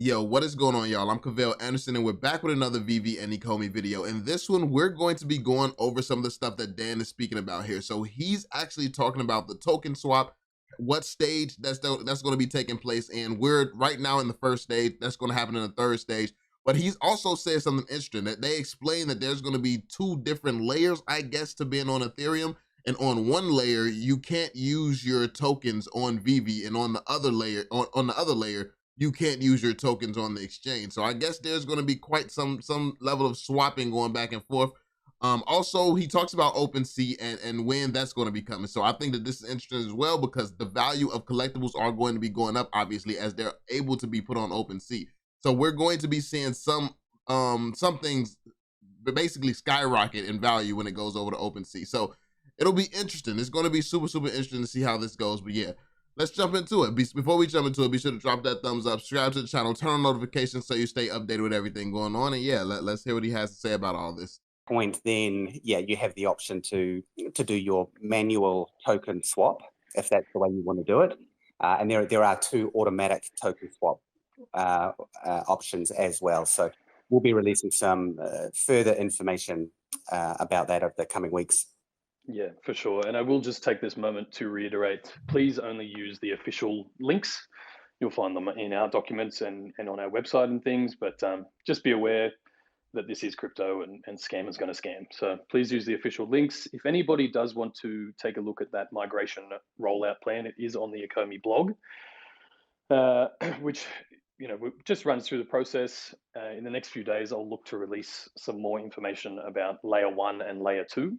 Yo, what is going on, y'all? I'm Cavell Anderson, and we're back with another VeVe and Ecomi video. In this one, we're going to be going over some of the stuff that Dan is speaking about here. So he's actually talking about the token swap, what stage that's going to be taking place, and we're right now in the first stage. That's going to happen in the third stage. But he's also said something interesting, that they explain that there's going to be two different layers, I guess, to being on Ethereum. And on one layer, you can't use your tokens on VeVe, and on the other layer, on the other layer, you can't use your tokens on the exchange. So I guess there's going to be quite some level of swapping going back and forth. Also, he talks about Opensea and when that's going to be coming. So I think that this is interesting as well, because the value of collectibles are going to be going up, obviously, as they're able to be put on Opensea. So we're going to be seeing some things basically skyrocket in value when it goes over to Opensea. So it'll be interesting. It's going to be super interesting to see how this goes. But yeah, let's jump into it. Before we jump into it, be sure to drop that thumbs up, subscribe to the channel, turn on notifications so you stay updated with everything going on. And yeah, let's hear what he has to say about all this. Point, then yeah, you have the option to do your manual token swap if that's the way you want to do it. And there are two automatic token swap options as well. So we'll be releasing some further information about that over the coming weeks. Yeah, for sure. And I will just take this moment to reiterate, please only use the official links. You'll find them in our documents and on our website and things, but just be aware that this is crypto and scammers going to scam. So please use the official links. If anybody does want to take a look at that migration rollout plan, it is on the Ecomi blog, which just runs through the process. In the next few days, I'll look to release some more information about layer 1 and layer 2.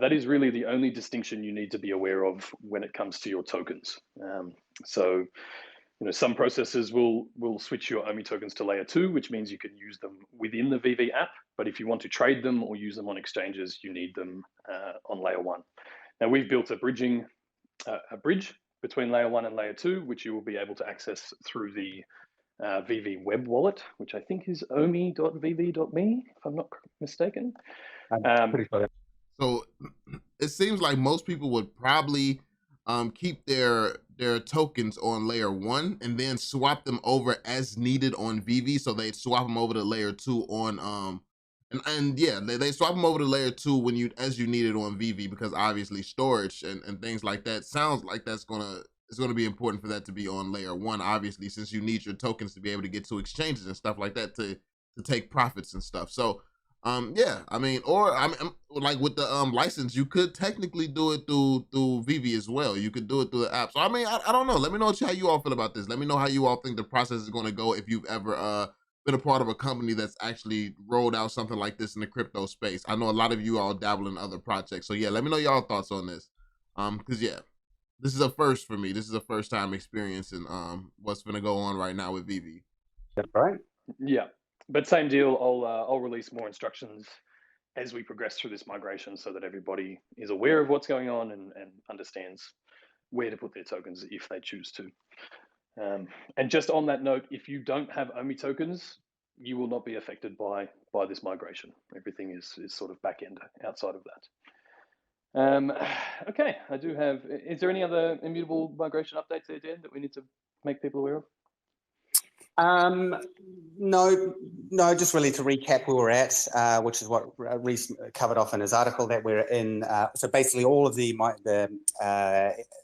That is really the only distinction you need to be aware of when it comes to your tokens. So, some processes will switch your Omi tokens to layer 2, which means you can use them within the VeVe app. But if you want to trade them or use them on exchanges, you need them on layer 1. Now, we've built a bridge between layer 1 and layer 2, which you will be able to access through the VeVe web wallet, which I think is omi.veve.me, if I'm not mistaken. Pretty sure. So it seems like most people would probably keep their tokens on layer 1 and then swap them over as needed on VeVe. So they swap them over to layer 2 on and yeah, they swap them over to layer 2 as you need it on VeVe, because obviously storage and things like that sounds like it's gonna be important for that to be on layer 1, obviously, since you need your tokens to be able to get to exchanges and stuff like that to take profits and stuff. So yeah, I mean, like with the license, you could technically do it through VeVe as well. You could do it through the app. So I mean, I don't know. Let me know how you all feel about this. Let me know how you all think the process is going to go, if you've ever been a part of a company that's actually rolled out something like this in the crypto space. I know a lot of you all dabble in other projects. So yeah, let me know y'all thoughts on this. Because yeah, this is a first for me. This is a first time experiencing what's going to go on right now with VeVe. That's right. Yeah. But same deal, I'll release more instructions as we progress through this migration so that everybody is aware of what's going on and understands where to put their tokens if they choose to. And just on that note, if you don't have Omi tokens, you will not be affected by this migration. Everything is sort of back end outside of that. Okay, I do have, is there any other immutable migration updates there, Dan, that we need to make people aware of? No, just really to recap where we're at, which is what Reese covered off in his article that we're in. So basically all of the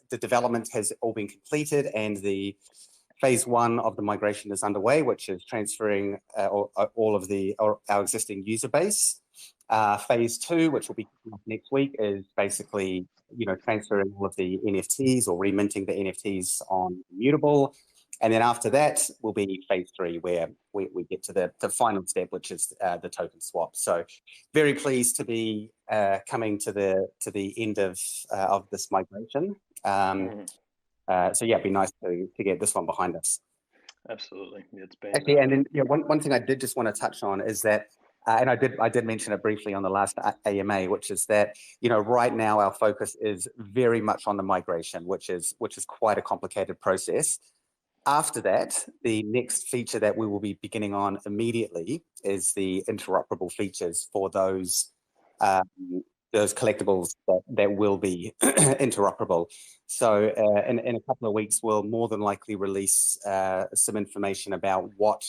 development has all been completed, and the phase 1 of the migration is underway, which is transferring all of our existing user base. Phase 2, which will be next week, is basically, transferring all of the NFTs or reminting the NFTs on Immutable. And then after that will be phase 3, where we get to the final step, which is the token swap. So very pleased to be coming to the end of this migration. So yeah, it'd be nice to get this one behind us. Absolutely, it's been actually. And then one thing I did just want to touch on is that, and I did mention it briefly on the last AMA, which is that right now our focus is very much on the migration, which is quite a complicated process. After that, the next feature that we will be beginning on immediately is the interoperable features for those those collectibles that will be interoperable. So in a couple of weeks, we'll more than likely release some information about what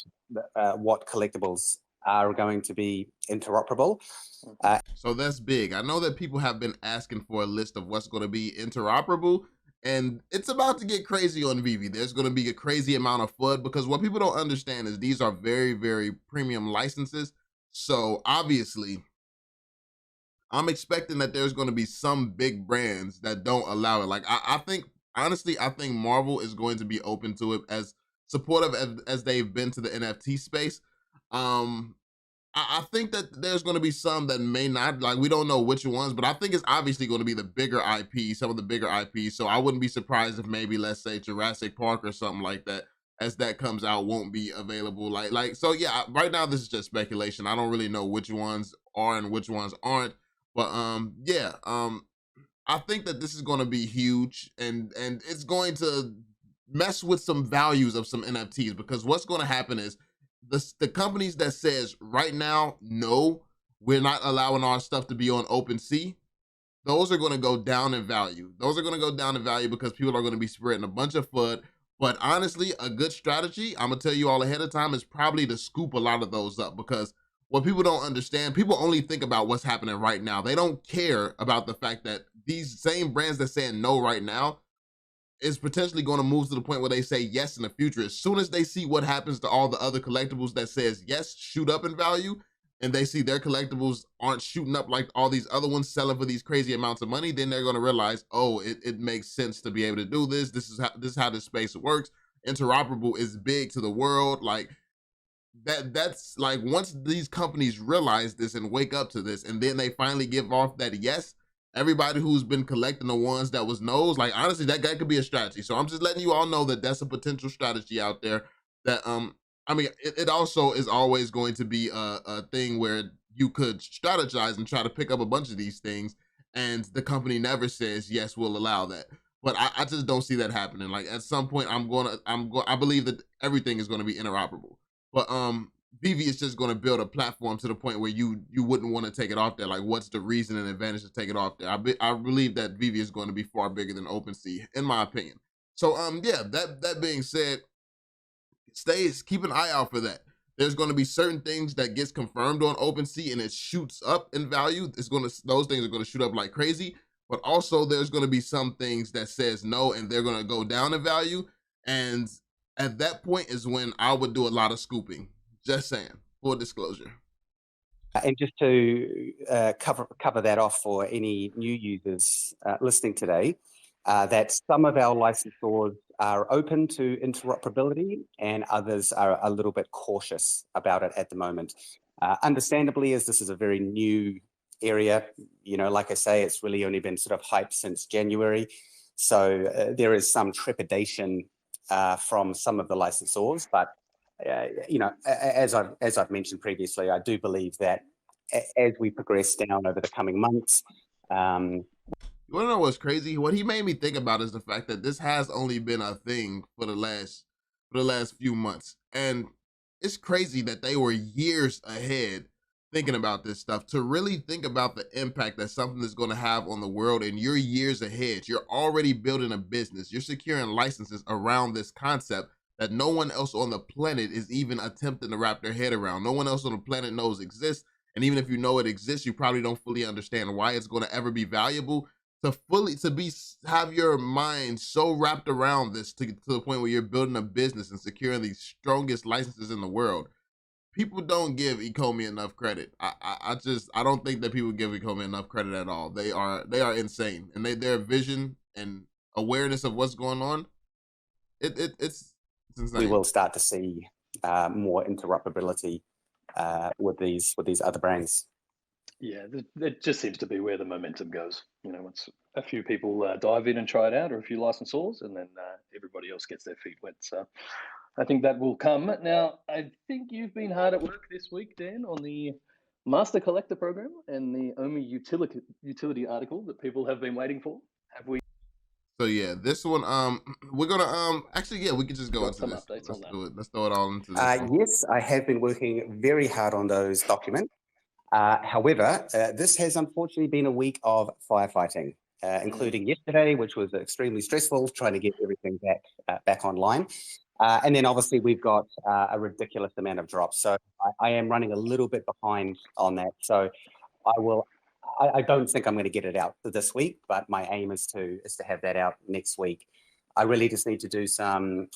collectibles are going to be interoperable. So that's big. I know that people have been asking for a list of what's going to be interoperable, and it's about to get crazy on VeVe. There's going to be a crazy amount of FUD, because what people don't understand is these are very, very premium licenses. So obviously, I'm expecting that there's going to be some big brands that don't allow it. Like I think, honestly, I think Marvel is going to be open to it, as supportive as they've been to the NFT space. I think that there's going to be some that may not, like, we don't know which ones, but I think it's obviously going to be the bigger IP, some of the bigger IPs. So I wouldn't be surprised if maybe, let's say, Jurassic Park or something like that, as that comes out, won't be available. So yeah, right now this is just speculation. I don't really know which ones are and which ones aren't. But yeah, I think that this is going to be huge, and it's going to mess with some values of some NFTs, because what's going to happen is the companies that says right now, no, we're not allowing our stuff to be on OpenSea, those are going to go down in value. Those are going to go down in value because people are going to be spreading a bunch of FUD. But honestly, a good strategy, I'm going to tell you all ahead of time, is probably to scoop a lot of those up, because what people don't understand, people only think about what's happening right now. They don't care about the fact that these same brands that saying no right now is potentially going to move to the point where they say yes in the future. As soon as they see what happens to all the other collectibles that says yes shoot up in value, and they see their collectibles aren't shooting up like all these other ones selling for these crazy amounts of money, then they're going to realize, oh, it makes sense to be able to do this. This is how this space works. Interoperable is big to the world. Like, that's like, once these companies realize this and wake up to this, and then they finally give off that yes, everybody who's been collecting the ones that was no's, like, honestly, that guy could be a strategy. So I'm just letting you all know that that's a potential strategy out there. That I mean, it also is always going to be a thing where you could strategize and try to pick up a bunch of these things, and the company never says yes, we'll allow that. But I just don't see that happening. Like, at some point, I believe that everything is going to be interoperable. But VeVe is just going to build a platform to the point where you wouldn't want to take it off there. Like, what's the reason and advantage to take it off there? I believe that VeVe is going to be far bigger than OpenSea, in my opinion. So yeah, that being said, keep an eye out for that. There's going to be certain things that gets confirmed on OpenSea and it shoots up in value. Those things are going to shoot up like crazy. But also there's going to be some things that says no, and they're going to go down in value. And at that point is when I would do a lot of scooping. Just saying, full disclosure. And just to cover that off for any new users listening today, that some of our licensors are open to interoperability and others are a little bit cautious about it at the moment. Understandably, as this is a very new area, like I say, it's really only been sort of hyped since January. So there is some trepidation from some of the licensors, but as I've mentioned previously, I do believe that as we progress down over the coming months. You want to know what's crazy? What he made me think about is the fact that this has only been a thing for the last few months, and it's crazy that they were years ahead thinking about this stuff. To really think about the impact that something is going to have on the world, and you're years ahead. You're already building a business. You're securing licenses around this concept that no one else on the planet is even attempting to wrap their head around. No one else on the planet knows exists. And even if you know it exists, you probably don't fully understand why it's going to ever be valuable. Have your mind so wrapped around this to the point where you're building a business and securing the strongest licenses in the world. People don't give Ecomi enough credit. I don't think that people give Ecomi enough credit at all. They are insane, and their vision and awareness of what's going on, it's insane. We will start to see more interoperability with these other brands. Yeah, it just seems to be where the momentum goes. Once a few people dive in and try it out, or a few licensors, and then everybody else gets their feet wet. So I think that will come. Now, I think you've been hard at work this week, Dan, on the Master Collector program and the Omi utility article that people have been waiting for. Have we? So yeah, this one, we're gonna actually, yeah, we could just go into some this. Updates on that. Let's throw it all into this. Yes, I have been working very hard on those documents. However, this has unfortunately been a week of firefighting, including yesterday, which was extremely stressful, trying to get everything back online. And then obviously we've got a ridiculous amount of drops. So I am running a little bit behind on that. So I don't think I'm going to get it out this week, but my aim is to have that out next week. I really just need to do some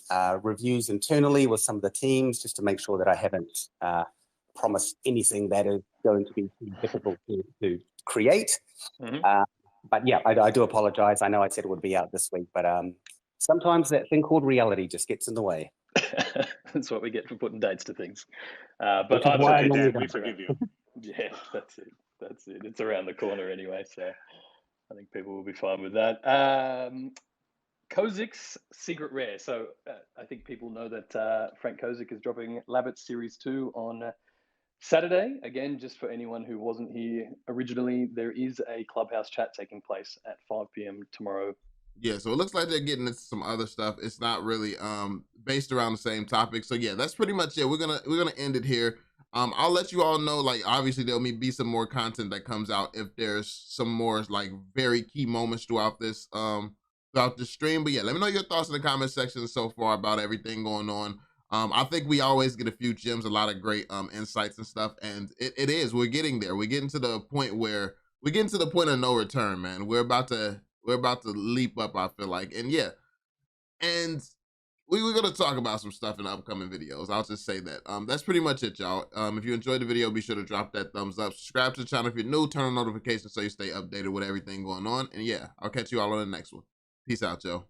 reviews internally with some of the teams just to make sure that I haven't promised anything that is going to be difficult to create. But yeah, I do apologize. I know I said it would be out this week, but sometimes that thing called reality just gets in the way. That's what we get for putting dates to things. Which But is why I normally we don't. forgive you. yeah, that's it. That's it. It's around the corner anyway, so I think people will be fine with that. Kozik's Secret Rare. So I think people know that Frank Kozik is dropping Labbit Series 2 on Saturday. Again, just for anyone who wasn't here originally, there is a Clubhouse chat taking place at 5 p.m. tomorrow. Yeah, so it looks like they're getting into some other stuff. It's not really based around the same topic. So yeah, that's pretty much it. We're gonna end it here. I'll let you all know, like, obviously there'll be some more content that comes out if there's some more like very key moments throughout this stream. But yeah, let me know your thoughts in the comment section so far about everything going on. I think we always get a few gems, a lot of great insights and stuff, and we're getting there. We're getting to the point where we're getting to the point of no return, man. We're about to leap up, I feel like. And yeah, and we're going to talk about some stuff in upcoming videos. I'll just say that. That's pretty much it, y'all. If you enjoyed the video, be sure to drop that thumbs up. Subscribe to the channel if you're new. Turn on notifications so you stay updated with everything going on. And yeah, I'll catch you all on the next one. Peace out, y'all.